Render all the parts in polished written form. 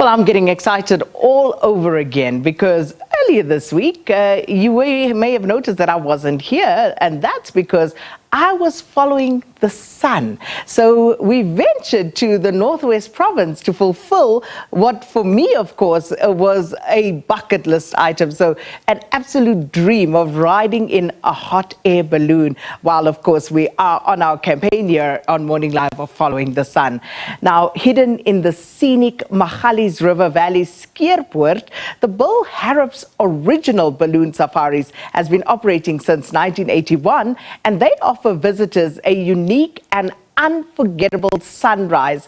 Well, I'm getting excited all over again because earlier this week, you may have noticed that I wasn't here, and that's because I was following the sun. So we ventured to the Northwest Province to fulfill what for me, of course, was a bucket list item. So an absolute dream of riding in a hot air balloon, while of course we are on our campaign here on Morning Live of Following the Sun. Now, hidden in the scenic Magalies River Valley, Skeerpoort, the Bill Harrop's original balloon safaris has been operating since 1981, and they offer visitors a unique and unforgettable sunrise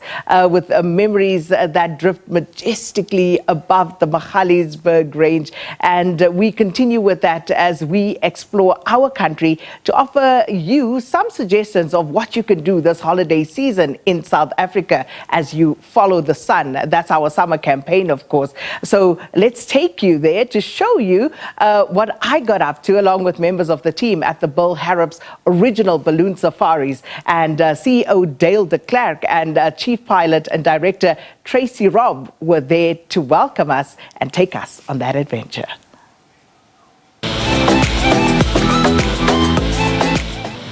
with memories that drift majestically above the Magaliesberg range. And we continue with that as we explore our country to offer you some suggestions of what you can do this holiday season in South Africa as you follow the sun. That's our summer campaign, of course. So let's take you there to show you what I got up to along with members of the team at the Bill Harrop's original balloon safaris. And CEO Dale de Klerk and Chief Pilot and Director Tracy Robb were there to welcome us and take us on that adventure.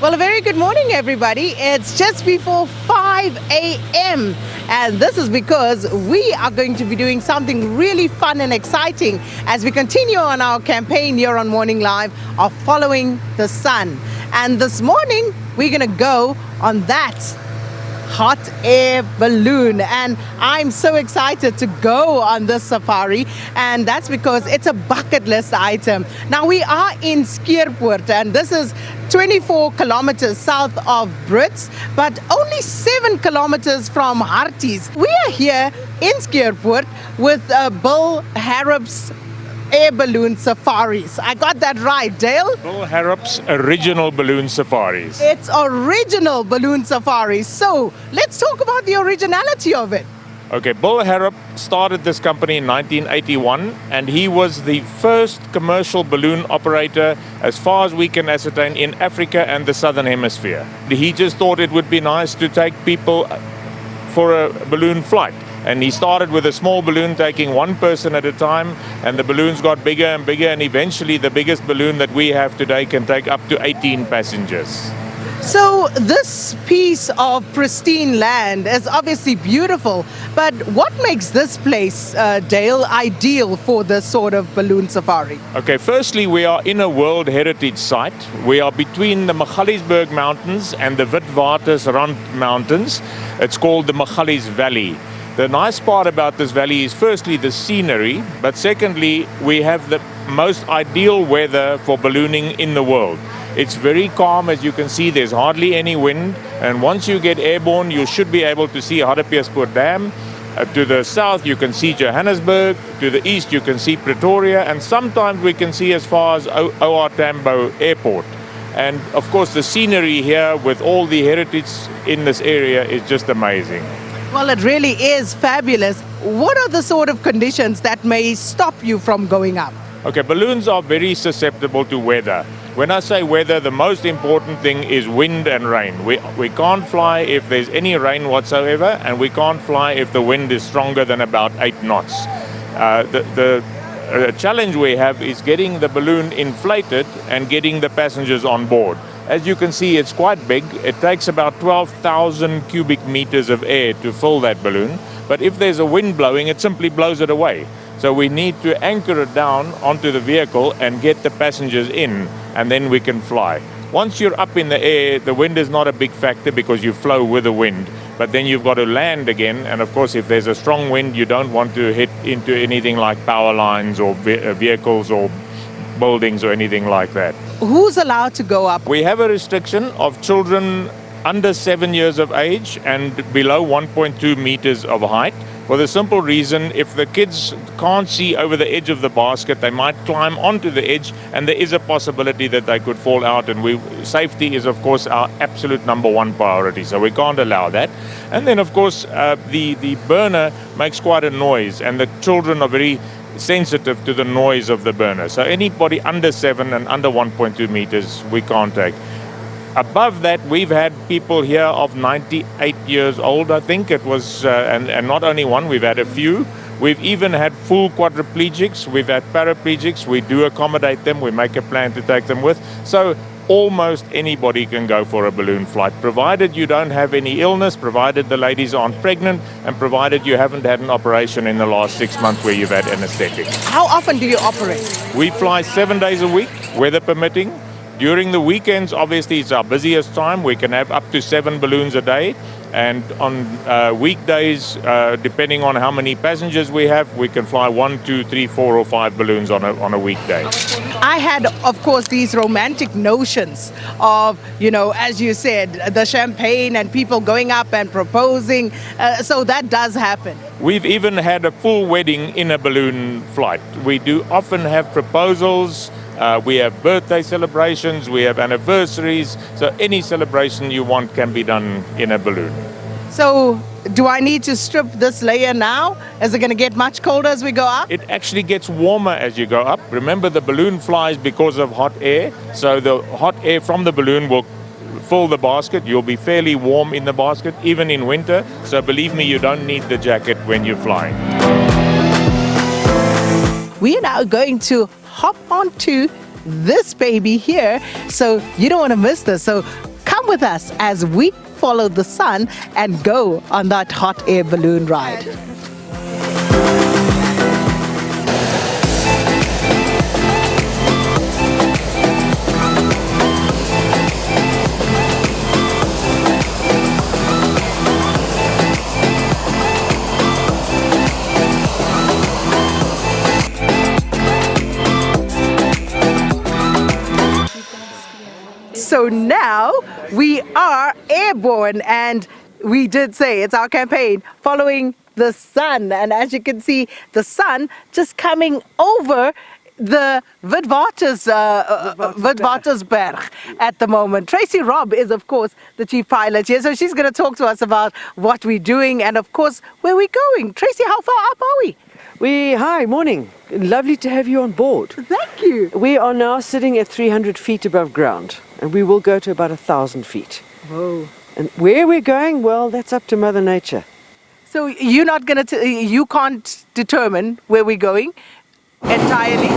Well, a very good morning, everybody. It's just before 5 a.m. and this is because we are going to be doing something really fun and exciting as we continue on our campaign here on Morning Live of Following the Sun. And this morning, we're going to go on that hot air balloon, and I'm so excited to go on this safari, and that's because it's a bucket list item. Now, we are in Skeerpoort, and this is 24 kilometers south of Brits, but only 7 kilometers from Harties. We are here in Skeerpoort with Bill Harrop's air balloon safaris. I got that right, Dale? Bill Harrop's original balloon safaris. It's original balloon safaris. So let's talk about the originality of it. Okay, Bill Harrop started this company in 1981, and he was the first commercial balloon operator, as far as we can ascertain, in Africa and the Southern Hemisphere. He just thought it would be nice to take people for a balloon flight. And he started with a small balloon, taking one person at a time, and the balloons got bigger and bigger, and eventually the biggest balloon that we have today can take up to 18 passengers. So this piece of pristine land is obviously beautiful, but what makes this place, Dale, ideal for this sort of balloon safari? Okay, firstly, we are in a World Heritage Site. We are between the Magaliesberg Mountains and the Witwatersrand Mountains. It's called the Magalies Valley. The nice part about this valley is firstly the scenery, but secondly, we have the most ideal weather for ballooning in the world. It's very calm, as you can see, there's hardly any wind, and once you get airborne, you should be able to see Harrop Dam. To the south, you can see Johannesburg. To the east, you can see Pretoria, and sometimes we can see as far as OR Tambo Airport. And of course, the scenery here with all the heritage in this area is just amazing. Well, it really is fabulous. What are the sort of conditions that may stop you from going up? Okay, balloons are very susceptible to weather. When I say weather, the most important thing is wind and rain. We can't fly if there's any rain whatsoever, and we can't fly if the wind is stronger than about 8 knots. The challenge we have is getting the balloon inflated and getting the passengers on board. As you can see, it's quite big. It takes about 12,000 cubic meters of air to fill that balloon. But if there's a wind blowing, it simply blows it away. So we need to anchor it down onto the vehicle and get the passengers in, and then we can fly. Once you're up in the air, the wind is not a big factor because you flow with the wind. But then you've got to land again, and of course, if there's a strong wind, you don't want to hit into anything like power lines or vehicles or buildings or anything like that. Who's allowed to go up? We have a restriction of children under 7 years of age and below 1.2 meters of height. For the simple reason, if the kids can't see over the edge of the basket, they might climb onto the edge, and there is a possibility that they could fall out. And safety is, of course, our absolute #1 priority, so we can't allow that. And then, of course, the burner makes quite a noise, and the children are very sensitive to the noise of the burner. So anybody under 7 and under 1.2 meters, we can't take. Above that, we've had people here of 98 years old, I think it was, and not only one, we've had a few. We've even had full quadriplegics, we've had paraplegics, we do accommodate them, we make a plan to take them with. So almost anybody can go for a balloon flight, provided you don't have any illness, provided the ladies aren't pregnant, and provided you haven't had an operation in the last 6 months where you've had anesthetic. How often do you operate? We fly 7 days a week, weather permitting. During the weekends, obviously, it's our busiest time. We can have up to 7 balloons a day. And on weekdays, depending on how many passengers we have, we can fly 1, 2, 3, 4, or 5 balloons on a weekday. I had, of course, these romantic notions of, as you said, the champagne and people going up and proposing. So that does happen. We've even had a full wedding in a balloon flight. We do often have proposals. We have birthday celebrations, we have anniversaries, so any celebration you want can be done in a balloon. So do I need to strip this layer now? Is it going to get much colder as we go up? It actually gets warmer as you go up. Remember, the balloon flies because of hot air, so the hot air from the balloon will fill the basket. You'll be fairly warm in the basket, even in winter, so believe me, you don't need the jacket when you're flying. We are now going to hop onto this baby here, so you don't want to miss this. So come with us as we follow the sun and go on that hot air balloon ride. So now we are airborne, and we did say it's our campaign, following the sun. And as you can see, the sun just coming over the Witwatersberg at the moment. Tracy Robb is, of course, the chief pilot here. So she's going to talk to us about what we're doing and, of course, where we're going. Tracy, how far up are we? Hi, morning. Lovely to have you on board. Thank you. We are now sitting at 300 feet above ground, and we will go to about 1,000 feet. Whoa. And where we're going, well, that's up to Mother Nature. So you're not going to, you can't determine where we're going entirely?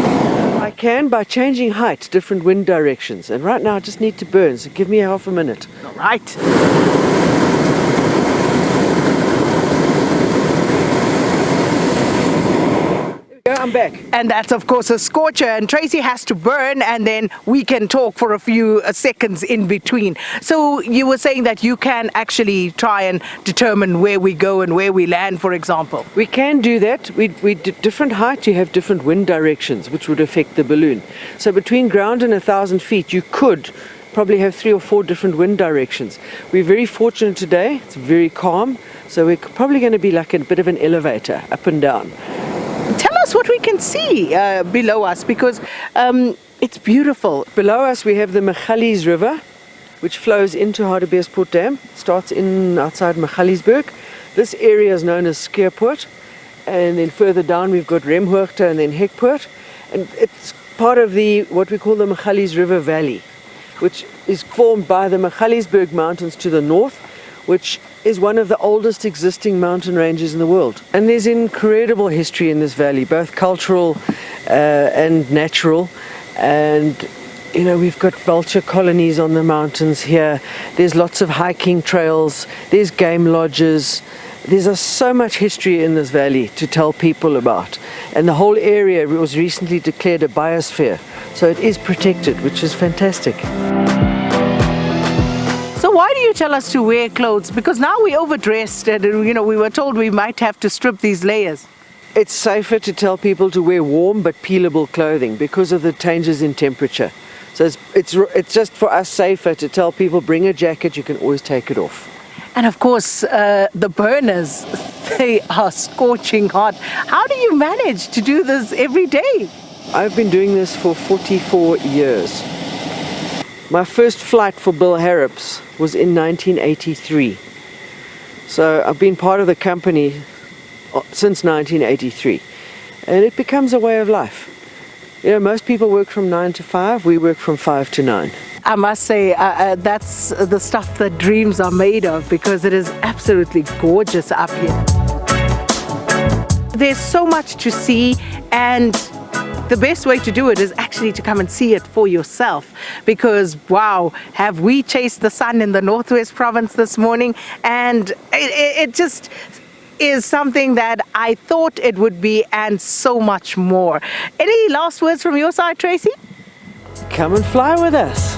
I can by changing height, different wind directions. And right now I just need to burn, so give me half a minute. All right. I'm back. And that's, of course, a scorcher, and Tracy has to burn, and then we can talk for a few seconds in between. So you were saying that you can actually try and determine where we go and where we land, for example. We can do that. We different height, you have different wind directions, which would affect the balloon. So between ground and 1,000 feet, you could probably have 3 or 4 different wind directions. We're very fortunate today. It's very calm, so we're probably going to be like a bit of an elevator, up and down. Tell us what we can see below us, because it's beautiful. Below us we have the Magalies River, which flows into Harrop Dam. It starts outside Magaliesberg. This area is known as Skeerpoort, and then further down we've got Remhoogte and then Hekpoort, and it's part of what we call the Magalies River Valley, which is formed by the Magaliesberg Mountains to the north, which is one of the oldest existing mountain ranges in the world. And there's incredible history in this valley, both cultural and natural. And, we've got vulture colonies on the mountains here. There's lots of hiking trails. There's game lodges. There's so much history in this valley to tell people about. And the whole area was recently declared a biosphere. So it is protected, which is fantastic. So why do you tell us to wear clothes? Because now we're overdressed, and we were told we might have to strip these layers. It's safer to tell people to wear warm but peelable clothing because of the changes in temperature. So it's just for us safer to tell people, bring a jacket, you can always take it off. And of course, the burners, they are scorching hot. How do you manage to do this every day? I've been doing this for 44 years. My first flight for Bill Harrop's was in 1983. So I've been part of the company since 1983. And it becomes a way of life. Most people work from 9 to 5, we work from 5 to 9. I must say, that's the stuff that dreams are made of, because it is absolutely gorgeous up here. there's so much to see, and the best way to do it is actually to come and see it for yourself, because wow, have we chased the sun in the Northwest Province this morning, and it just is something that I thought it would be, and so much more. Any last words from your side, Tracy? Come and fly with us.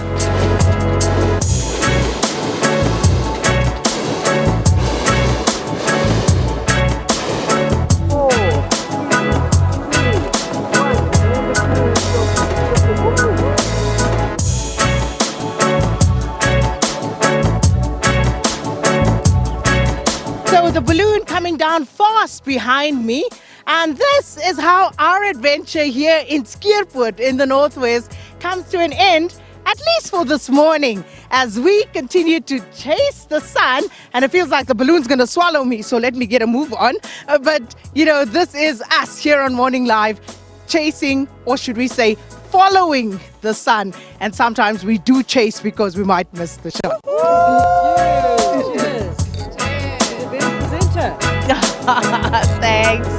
So the balloon coming down fast behind me, and this is how our adventure here in Skeerpoort in the Northwest comes to an end, at least for this morning, as we continue to chase the sun. And it feels like the balloon's going to swallow me, so let me get a move on. But, you know, this is us here on Morning Live, chasing, or should we say, following the sun. And sometimes we do chase because we might miss the shot. Cheers. To the best presenter. Thanks.